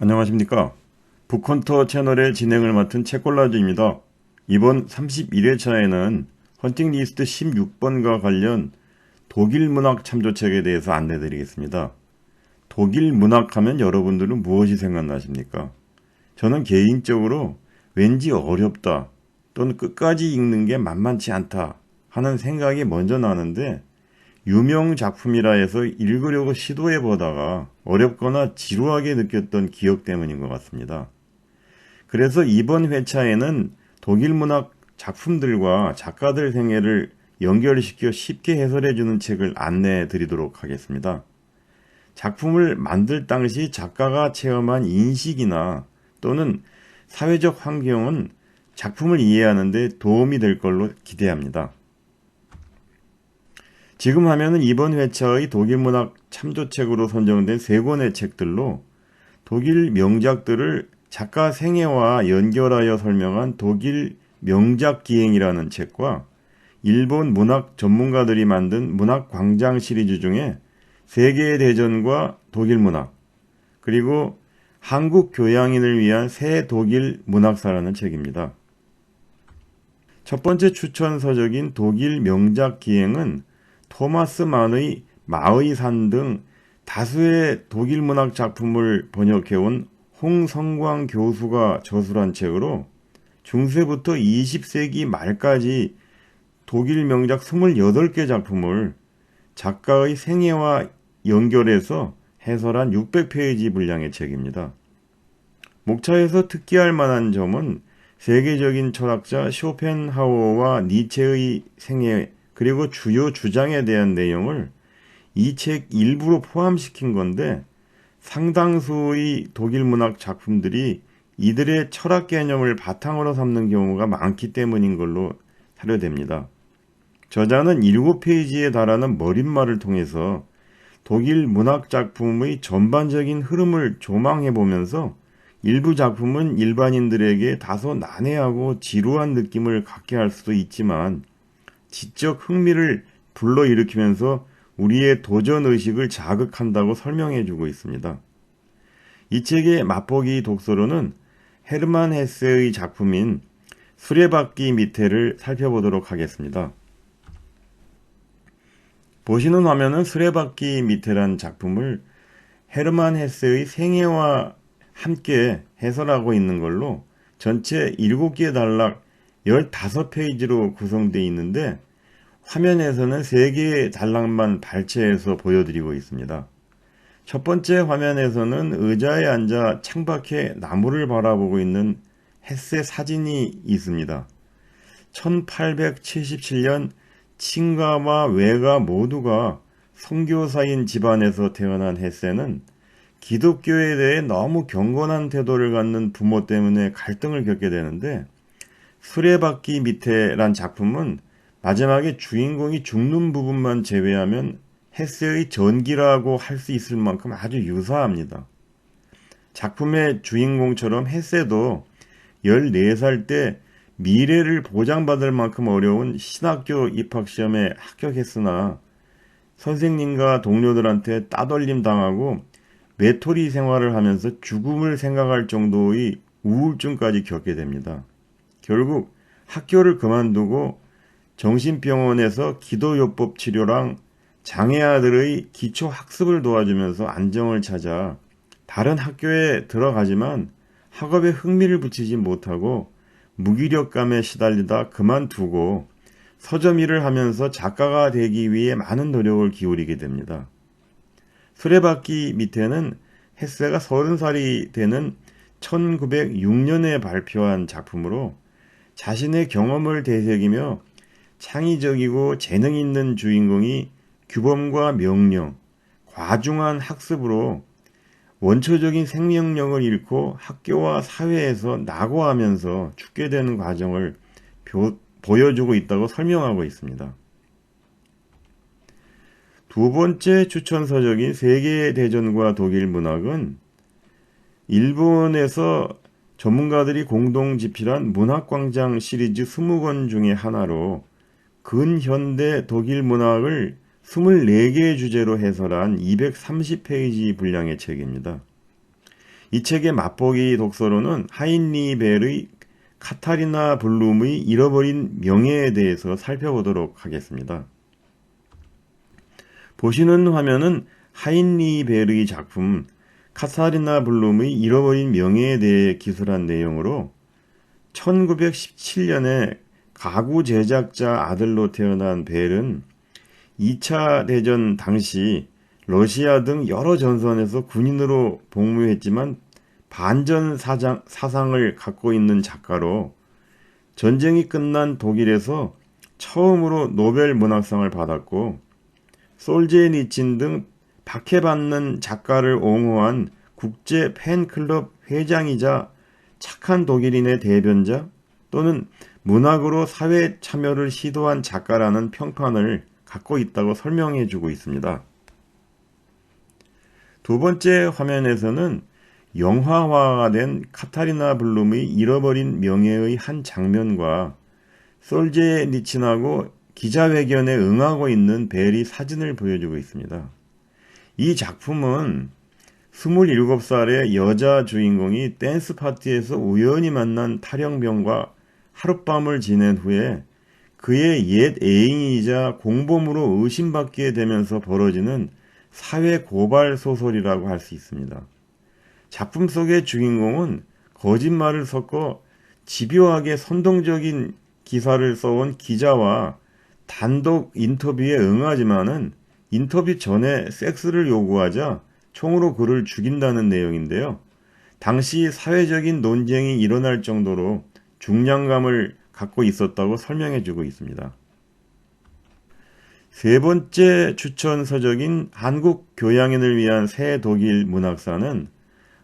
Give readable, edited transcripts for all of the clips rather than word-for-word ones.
안녕하십니까. 북헌터 채널의 진행을 맡은 책골라주입니다. 이번 31회차에는 헌팅리스트 16번과 관련 독일 문학 참조책에 대해서 안내드리겠습니다. 독일 문학 하면 여러분들은 무엇이 생각나십니까? 저는 개인적으로 왠지 어렵다 또는 끝까지 읽는 게 만만치 않다 하는 생각이 먼저 나는데, 유명 작품이라 해서 읽으려고 시도해 보다가 어렵거나 지루하게 느꼈던 기억 때문인 것 같습니다. 그래서 이번 회차에는 독일 문학 작품들과 작가들 생애를 연결시켜 쉽게 해설해주는 책을 안내해 드리도록 하겠습니다. 작품을 만들 당시 작가가 체험한 인식이나 또는 사회적 환경은 작품을 이해하는 데 도움이 될 걸로 기대합니다. 지금 화면은 이번 회차의 독일 문학 참조책으로 선정된 3권의 책들로 독일 명작들을 작가 생애와 연결하여 설명한 독일 명작 기행이라는 책과 일본 문학 전문가들이 만든 문학 광장 시리즈 중에 세계의 대전과 독일 문학, 그리고 한국 교양인을 위한 새 독일 문학사라는 책입니다. 첫 번째 추천 서적인 독일 명작 기행은 토마스 만의 마의 산 등 다수의 독일 문학 작품을 번역해온 홍성광 교수가 저술한 책으로 중세부터 20세기 말까지 독일 명작 28개 작품을 작가의 생애와 연결해서 해설한 600페이지 분량의 책입니다. 목차에서 특기할 만한 점은 세계적인 철학자 쇼펜하우어와 니체의 생애 그리고 주요 주장에 대한 내용을 이 책 일부로 포함시킨 건데, 상당수의 독일 문학 작품들이 이들의 철학 개념을 바탕으로 삼는 경우가 많기 때문인 걸로 사료됩니다. 저자는 7페이지에 달하는 머릿말을 통해서 독일 문학 작품의 전반적인 흐름을 조망해보면서 일부 작품은 일반인들에게 다소 난해하고 지루한 느낌을 갖게 할 수도 있지만 지적 흥미를 불러일으키면서 우리의 도전의식을 자극한다고 설명해주고 있습니다. 이 책의 맛보기 독서로는 헤르만 헤세의 작품인 수레바퀴 밑에를 살펴보도록 하겠습니다. 보시는 화면은 수레바퀴 밑에란 작품을 헤르만 헤세의 생애와 함께 해설하고 있는 걸로 전체 7개 단락 15페이지로 구성되어 있는데, 화면에서는 3개의 단락만 발췌해서 보여드리고 있습니다. 첫 번째 화면에서는 의자에 앉아 창밖에 나무를 바라보고 있는 헤세 사진이 있습니다. 1877년 친가와 외가 모두가 선교사인 집안에서 태어난 헤세는 기독교에 대해 너무 경건한 태도를 갖는 부모 때문에 갈등을 겪게 되는데, 수레바퀴 밑에란 작품은 마지막에 주인공이 죽는 부분만 제외하면 헤세의 전기라고 할 수 있을 만큼 아주 유사합니다. 작품의 주인공처럼 헤세도 14살 때 미래를 보장받을 만큼 어려운 신학교 입학시험에 합격했으나 선생님과 동료들한테 따돌림 당하고 외톨이 생활을 하면서 죽음을 생각할 정도의 우울증까지 겪게 됩니다. 결국 학교를 그만두고 정신병원에서 기도요법 치료랑 장애아들의 기초 학습을 도와주면서 안정을 찾아 다른 학교에 들어가지만 학업에 흥미를 붙이지 못하고 무기력감에 시달리다 그만두고 서점 일을 하면서 작가가 되기 위해 많은 노력을 기울이게 됩니다. 수레바퀴 밑에는 헤세가 30살이 되는 1906년에 발표한 작품으로 자신의 경험을 되새기며 창의적이고 재능 있는 주인공이 규범과 명령, 과중한 학습으로 원초적인 생명력을 잃고 학교와 사회에서 낙오하면서 죽게 되는 과정을 보여주고 있다고 설명하고 있습니다. 두 번째 추천 서적인 세계의 대전과 독일 문학은 일본에서 전문가들이 공동 집필한 문학광장 시리즈 20권 중에 하나로 근현대 독일 문학을 24개의 주제로 해설한 230페이지 분량의 책입니다. 이 책의 맛보기 독서로는 하인리 벨의 카타리나 블룸의 잃어버린 명예에 대해서 살펴보도록 하겠습니다. 보시는 화면은 하인리 벨의 작품 카타리나 블룸의 잃어버린 명예에 대해 기술한 내용으로 1917년에 가구 제작자 아들로 태어난 벨은 2차 대전 당시 러시아 등 여러 전선에서 군인으로 복무했지만 반전 사상을 갖고 있는 작가로 전쟁이 끝난 독일에서 처음으로 노벨 문학상을 받았고 솔제니친 등 박해받는 작가를 옹호한 국제 팬클럽 회장이자 착한 독일인의 대변자 또는 문학으로 사회 참여를 시도한 작가라는 평판을 갖고 있다고 설명해 주고 있습니다. 두 번째 화면에서는 영화화가 된 카타리나 블룸의 잃어버린 명예의 한 장면과 솔제니친하고 기자회견에 응하고 있는 벨이 사진을 보여주고 있습니다. 이 작품은 27살의 여자 주인공이 댄스 파티에서 우연히 만난 탈영병과 하룻밤을 지낸 후에 그의 옛 애인이자 공범으로 의심받게 되면서 벌어지는 사회 고발 소설이라고 할 수 있습니다. 작품 속의 주인공은 거짓말을 섞어 집요하게 선동적인 기사를 써온 기자와 단독 인터뷰에 응하지만은 인터뷰 전에 섹스를 요구하자 총으로 그를 죽인다는 내용인데요. 당시 사회적인 논쟁이 일어날 정도로 중량감을 갖고 있었다고 설명해주고 있습니다. 세 번째 추천 서적인 한국 교양인을 위한 새 독일 문학사는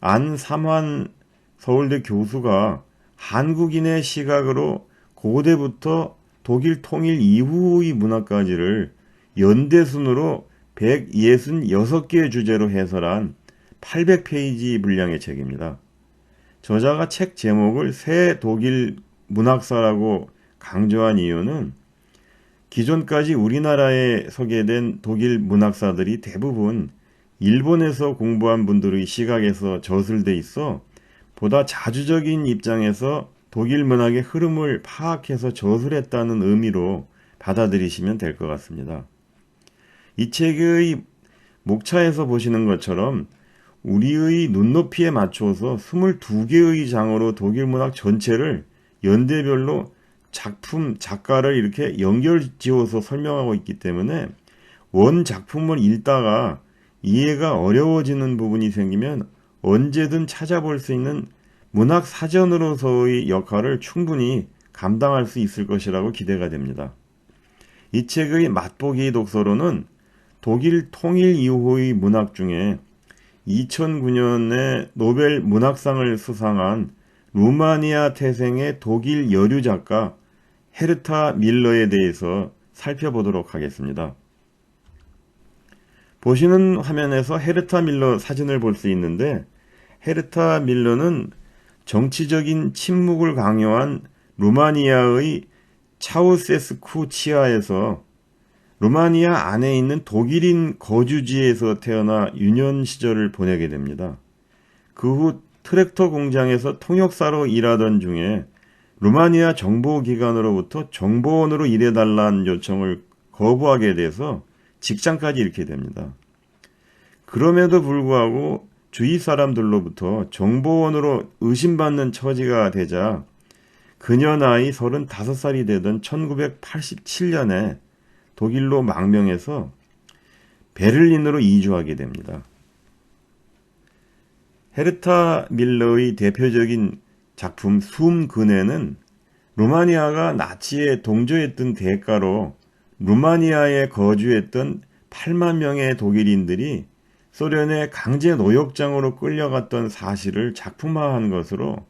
안삼환 서울대 교수가 한국인의 시각으로 고대부터 독일 통일 이후의 문학까지를 연대순으로 166개의 주제로 해설한 800페이지 분량의 책입니다. 저자가 책 제목을 새 독일 문학사라고 강조한 이유는 기존까지 우리나라에 소개된 독일 문학사들이 대부분 일본에서 공부한 분들의 시각에서 저술돼 있어 보다 자주적인 입장에서 독일 문학의 흐름을 파악해서 저술했다는 의미로 받아들이시면 될 것 같습니다. 이 책의 목차에서 보시는 것처럼 우리의 눈높이에 맞춰서 22개의 장으로 독일 문학 전체를 연대별로 작품, 작가를 이렇게 연결지어서 설명하고 있기 때문에 원 작품을 읽다가 이해가 어려워지는 부분이 생기면 언제든 찾아볼 수 있는 문학 사전으로서의 역할을 충분히 감당할 수 있을 것이라고 기대가 됩니다. 이 책의 맛보기 독서로는 독일 통일 이후의 문학 중에 2009년에 노벨 문학상을 수상한 루마니아 태생의 독일 여류 작가 헤르타 밀러에 대해서 살펴보도록 하겠습니다. 보시는 화면에서 헤르타 밀러 사진을 볼 수 있는데 헤르타 밀러는 정치적인 침묵을 강요한 루마니아의 차우세스쿠 치하에서 루마니아 안에 있는 독일인 거주지에서 태어나 유년 시절을 보내게 됩니다. 그 후 트랙터 공장에서 통역사로 일하던 중에 루마니아 정보기관으로부터 정보원으로 일해달라는 요청을 거부하게 돼서 직장까지 잃게 됩니다. 그럼에도 불구하고 주위 사람들로부터 정보원으로 의심받는 처지가 되자 그녀 나이 35살이 되던 1987년에 독일로 망명해서 베를린으로 이주하게 됩니다. 헤르타 밀러의 대표적인 작품 숨근해는 루마니아가 나치에 동조했던 대가로 루마니아에 거주했던 8만 명의 독일인들이 소련의 강제 노역장으로 끌려갔던 사실을 작품화한 것으로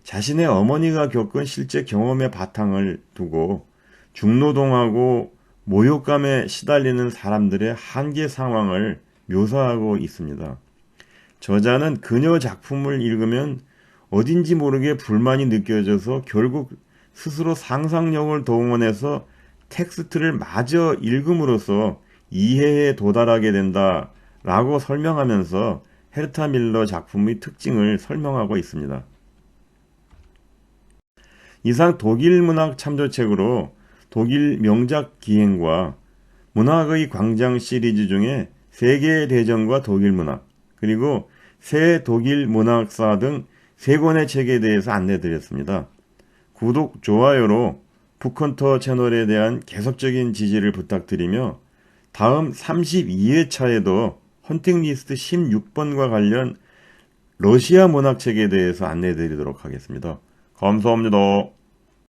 자신의 어머니가 겪은 실제 경험의 바탕을 두고 중노동하고 모욕감에 시달리는 사람들의 한계 상황을 묘사하고 있습니다. 저자는 그녀 작품을 읽으면 어딘지 모르게 불만이 느껴져서 결국 스스로 상상력을 동원해서 텍스트를 마저 읽음으로써 이해에 도달하게 된다라고 설명하면서 헤르타 밀러 작품의 특징을 설명하고 있습니다. 이상 독일 문학 참조책으로 독일 명작 기행과 문학의 광장 시리즈 중에 세계대전과 독일 문학, 그리고 새 독일 문학사 등 3권의 책에 대해서 안내드렸습니다. 구독, 좋아요로 북헌터 채널에 대한 계속적인 지지를 부탁드리며 다음 32회차에도 헌팅리스트 16번과 관련 러시아 문학책에 대해서 안내드리도록 하겠습니다. 감사합니다.